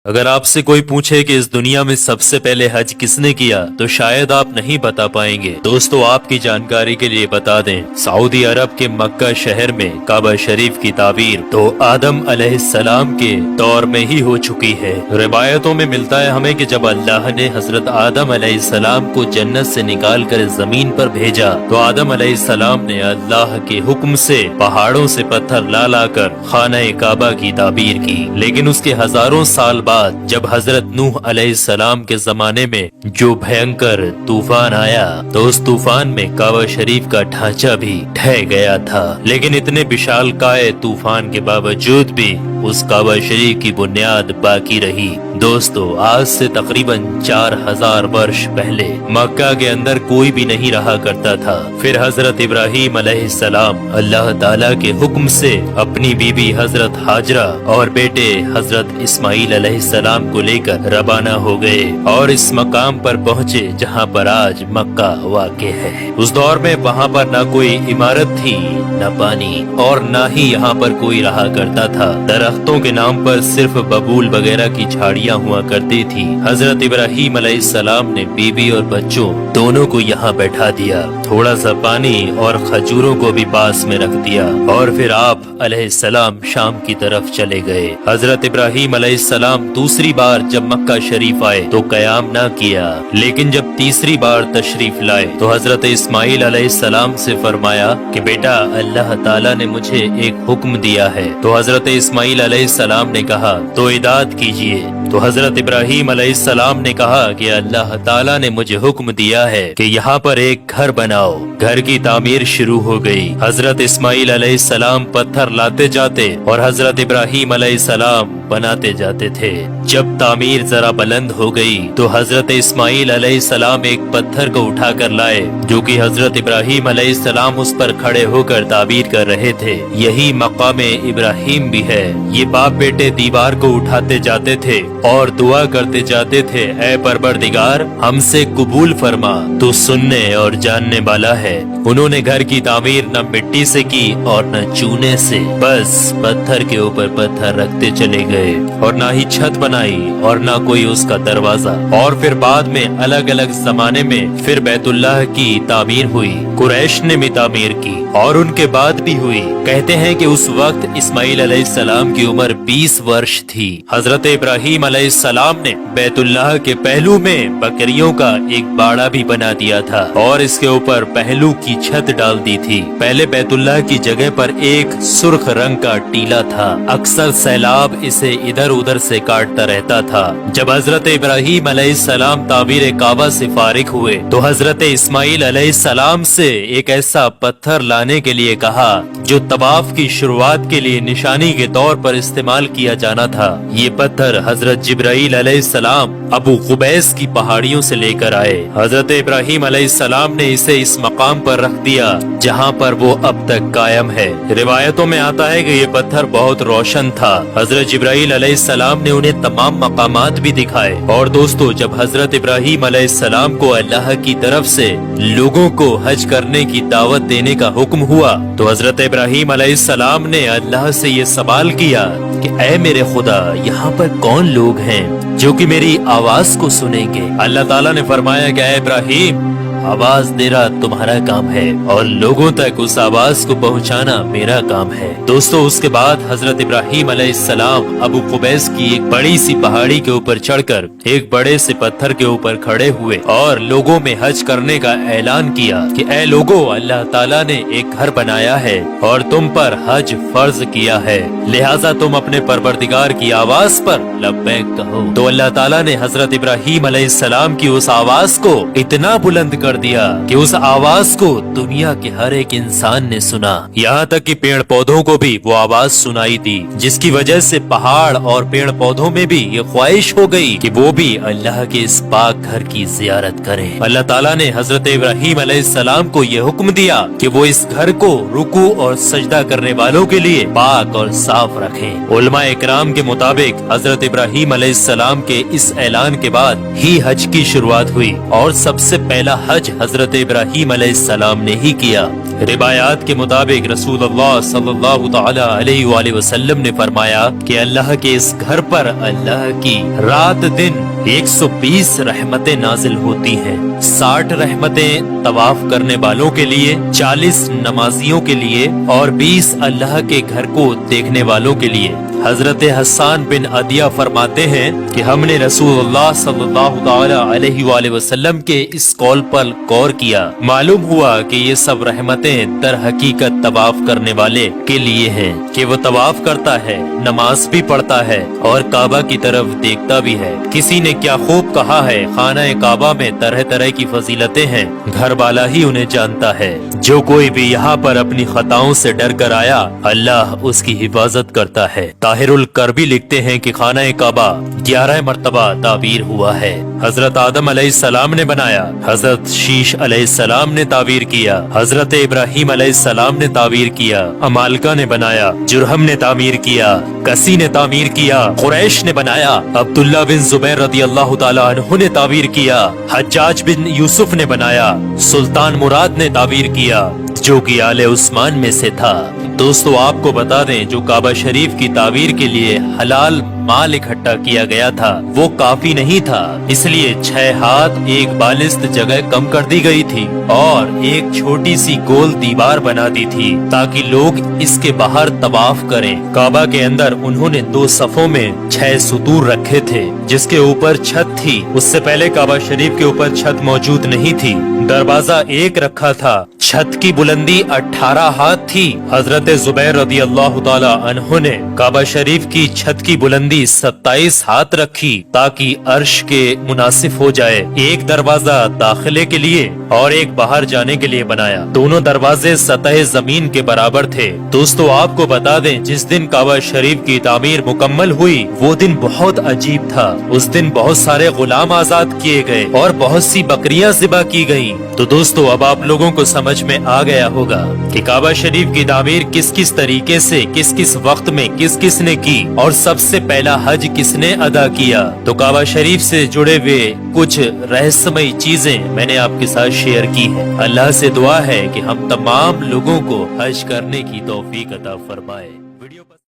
अगर आपसे कोई पूछे कि इस दुनिया में सबसे पहले हज किसने किया तो शायद आप नहीं बता पाएंगे। दोस्तों, आपकी जानकारी के लिए बता दें, सऊदी अरब के मक्का शहर में काबा शरीफ की ताबीर तो आदम अलैहिस्सलाम के दौर में ही हो चुकी है। रिवायतों में मिलता है हमें कि जब अल्लाह ने हजरत आदम अलैहिस्सलाम को जन्नत से निकाल कर जमीन पर भेजा तो आदम अलैहिस्सलाम ने अल्लाह के हुक्म से पहाड़ों से पत्थर ला लाकर खाना काबा की ताबीर की। लेकिन उसके हजारों साल बाद जब हजरत नूह अलैहिस्सलाम के जमाने में जो भयंकर तूफान आया तो उस तूफान में काबा शरीफ का ढांचा भी ढह गया था। लेकिन इतने विशालकाय तूफान के बावजूद भी उस काबा शरीफ की बुनियाद बाकी रही। दोस्तों, आज से तकरीबन 4000 वर्ष पहले मक्का के अंदर कोई भी नहीं रहा करता था। फिर हजरत इब्राहीम अलैहिस्सलाम अल्लाह ताला के हुक्म से अपनी बीबी हजरत हाजरा और बेटे हजरत इस्माइल अलैहिस्सलाम को लेकर रवाना हो गए और इस मकाम पर पहुँचे जहाँ पर आज मक्का वाक़ है। उस दौर में वहाँ पर न कोई इमारत थी, न पानी और न ही यहाँ पर कोई रहा करता था। दरख्तों के नाम पर सिर्फ बबूल वगैरह की झाड़ियाँ हुआ करती थी। हजरत इब्राहीम अलैहिस्सलाम ने बीबी और बच्चों दोनों को यहाँ बैठा दिया, थोड़ा सा पानी और खजूरों को भी पास में रख दिया और फिर आप अलैहिस्सलाम शाम की तरफ चले गए। हजरत इब्राहीम अलैहिस्सलाम दूसरी बार जब मक्का शरीफ आए तो कयाम ना किया, लेकिन जब तीसरी बार तशरीफ लाए तो हजरत इस्माइल अलैहिस्सलाम से फरमाया कि बेटा, अल्लाह ताला ने मुझे एक हुक्म दिया है। तो हजरत इस्माइल अलैहिस्सलाम ने कहा तो इदात कीजिए। तो हजरत इब्राहीम अलैहिस्सलाम ने कहा कि अल्लाह ताला ने मुझे हुक्म दिया है कि यहाँ पर एक घर बनाओ। घर की तामीर शुरू हो गई। हजरत इस्माइल अलैहिस्सलाम पत्थर लाते जाते और हजरत इब्राहीम अलैहिस्सलाम बनाते जाते थे। जब तामीर जरा बुलंद हो गई तो हजरत इस्माइल अलैहिस्सलाम एक पत्थर को उठा कर लाए जो कि हजरत इब्राहीम अलैहिस्सलाम उस पर खड़े होकर ताबीर कर रहे थे। यही मकामे इब्राहीम भी है। ये बाप बेटे दीवार को उठाते जाते थे और दुआ करते जाते थे, ऐ परवरदिगार, हमसे कबूल फरमा, तू सुनने और जानने वाला है। उन्होंने घर की तामीर न मिट्टी से की और न चूने से, बस पत्थर के ऊपर पत्थर रखते चले गए और ना ही छत बनाई और ना कोई उसका दरवाजा। और फिर बाद में अलग अलग जमाने में फिर बैतुल्लाह की तामीर हुई, कुरैश ने भी तामीर की और उनके बाद भी हुई। कहते हैं कि उस वक्त इस्माइल अलैहिस्सलाम की उम्र 20 वर्ष थी। हजरत इब्राहीम अलैहिस्सलाम ने बैतुल्लाह के पहलू में बकरियों का एक बाड़ा भी बना दिया था और इसके ऊपर पहलू की छत डाल दी थी। पहले बैतुल्लाह की जगह पर एक सुर्ख रंग का टीला था। अक्सर सैलाब इसे इधर उधर से काटता रहता था। जब हजरत इब्राहीम अलैहिस्सलाम ताबीर काबा से फारिग हुए तो हजरत इस्माइल अलैहिस्सलाम से एक ऐसा पत्थर लाने के लिए कहा जो तवाफ की शुरुआत के लिए निशानी के तौर पर इस्तेमाल किया जाना था। ये पत्थर हजरत जिब्राइल अलैहिस्सलाम अबू कुबैस की पहाड़ियों से लेकर आए। हजरत इब्राहीम अलैहिस्सलाम ने इसे इस मकाम पर रख दिया जहाँ पर वो अब तक कायम है। रिवायतों में आता है कि ये पत्थर बहुत रोशन था। हजरत जिब्राइल अलैहिस्सलाम ने उन्हें तमाम मकामात भी दिखाए। और दोस्तों, जब हजरत इब्राहीम अलैहिस्सलाम को अल्लाह की तरफ से लोगों को हज करने की दावत देने का हुक्म हुआ तो हजरत इब्राहीम अलैहिस्सलाम ने अल्लाह से ये सवाल किया कि ऐ मेरे खुदा, यहाँ पर कौन लोग हैं जो कि मेरी आवाज को सुनेंगे। अल्लाह ताला ने फरमाया कि ऐ इब्राहीम, आवाज देना तुम्हारा काम है और लोगों तक उस आवाज को पहुंचाना मेरा काम है। दोस्तों, उसके बाद हजरत इब्राहीम अलैहिस्सलाम अबू कुबैस की एक बड़ी सी पहाड़ी के ऊपर चढ़कर एक बड़े से पत्थर के ऊपर खड़े हुए और लोगों में हज करने का ऐलान किया कि ऐ लोगों, अल्लाह ताला ने एक घर बनाया है और तुम पर हज फर्ज किया है, लिहाजा तुम अपने परवरदिगार की आवाज पर लब्बैक कहो। तो अल्लाह ताला ने हजरत इब्राहीम अलैहिस्सलाम की उस आवाज को इतना बुलंद कर दिया कि उस आवाज को दुनिया के हर एक इंसान ने सुना। यहाँ तक कि पेड़ पौधों को भी वो आवाज सुनाई दी, जिसकी वजह से पहाड़ और पेड़ पौधों में भी ये ख्वाहिश हो गई कि वो भी अल्लाह के इस पाक घर की जियारत करें। अल्लाह ताला ने हजरत इब्राहीम अलैहिस्सलाम को ये हुक्म दिया कि वो इस घर को रुकू और सजदा करने वालों के लिए पाक और साफ रखें। उलमा इकराम के मुताबिक हजरत इब्राहीम अलैहिस्सलाम के इस ऐलान के बाद ही हज की शुरुआत हुई और सबसे पहला हज हज हजरत इब्राहीम अलैहिस्सलाम ने ही किया। रिवायात के मुताबिक रसूलुल्लाह सल्लल्लाहु तआला अलैहि वसल्लम ने फरमाया कि अल्लाह के इस घर पर अल्लाह की रात दिन 120 रहमतें नाजिल होती हैं। 60 रहमतें तवाफ करने वालों के लिए, 40 नमाजियों के लिए और 20 अल्लाह के घर को देखने वालों के लिए। हजरत हसन बिन अदिया फरमाते हैं कि हमने रसूलुल्लाह सल्लल्लाहु तआला अलैहि वसल्लम के इस कौल पर गौर किया। मालूम हुआ कि ये सब रहमतें दर हकीकत तवाफ करने वाले के लिए हैं कि वो तवाफ करता है, नमाज भी पढ़ता है और काबा की तरफ देखता भी है। किसी ने क्या खूब कहा है, खाना काबा में तरह तरह की फजीलतें हैं, घर वाला ही उन्हें जानता है। जो कोई भी यहाँ पर अपनी खताओं से डर कर आया, अल्लाह उसकी हिफाजत करता है। ताहिरुल करबी लिखते हैं कि खाना काबा 11 मरतबा ताबीर हुआ है। हजरत आदम अलैहिस्सलाम ने बनाया, हजरत शीश अलैहिस्सलाम ने ताबीर किया, हजरत इब्राहीम अलैहिस्सलाम ने ताबीर किया, अमालका ने बनाया, जुरहम ने तामीर किया, कसी ने तामीर किया, कुरैश ने बनाया, अब्दुल्ला बिन जुबैर रदियल्लाहु ताला अन्हु ने ताबीर किया, हज्जाज बिन यूसुफ ने बनाया, सुल्तान मुराद ने ताबीर किया जो कि आले उस्मान में से था। दोस्तों आपको बता दें, जो काबा शरीफ की ताबीर के लिए हलाल माल इकट्ठा किया गया था वो काफी नहीं था, इसलिए 6 हाथ एक बालिस्त जगह कम कर दी गई थी और एक छोटी सी गोल दीवार बना दी थी ताकि लोग इसके बाहर तवाफ करें। काबा के अंदर उन्होंने 2 सफों में 6 सुतूर रखे थे जिसके ऊपर छत थी। उससे पहले काबा शरीफ के ऊपर छत मौजूद नहीं थी। दरवाजा एक रखा था। छत की बुलंदी 18 हाथ थी। हजरत जुबैर रदियल्लाहु ताला अन्हु ने काबा शरीफ की छत की बुलंदी 27 हाथ रखी ताकि अर्श के मुनासिब हो जाए। एक दरवाजा दाखिले के लिए और एक बाहर जाने के लिए बनाया। दोनों दरवाजे सतह जमीन के बराबर थे। दोस्तों आपको बता दें, जिस दिन काबा शरीफ की तामीर मुकम्मल हुई वो दिन बहुत अजीब था। उस दिन बहुत सारे गुलाम आजाद किए गए और बहुत सी बकरियां ज़िबा की गयी। तो दोस्तों अब आप लोगों को समझ में आ गया होगा कि काबा शरीफ की तामीर किस किस तरीके से, किस किस वक्त में किस किस ने की और सबसे पहला हज किसने अदा किया। तो काबा शरीफ से जुड़े हुए कुछ रहस्यमयी चीजें मैंने आपके साथ शेयर की है। अल्लाह से दुआ है कि हम तमाम लोगों को हज करने की तौफीक अता फरमाए।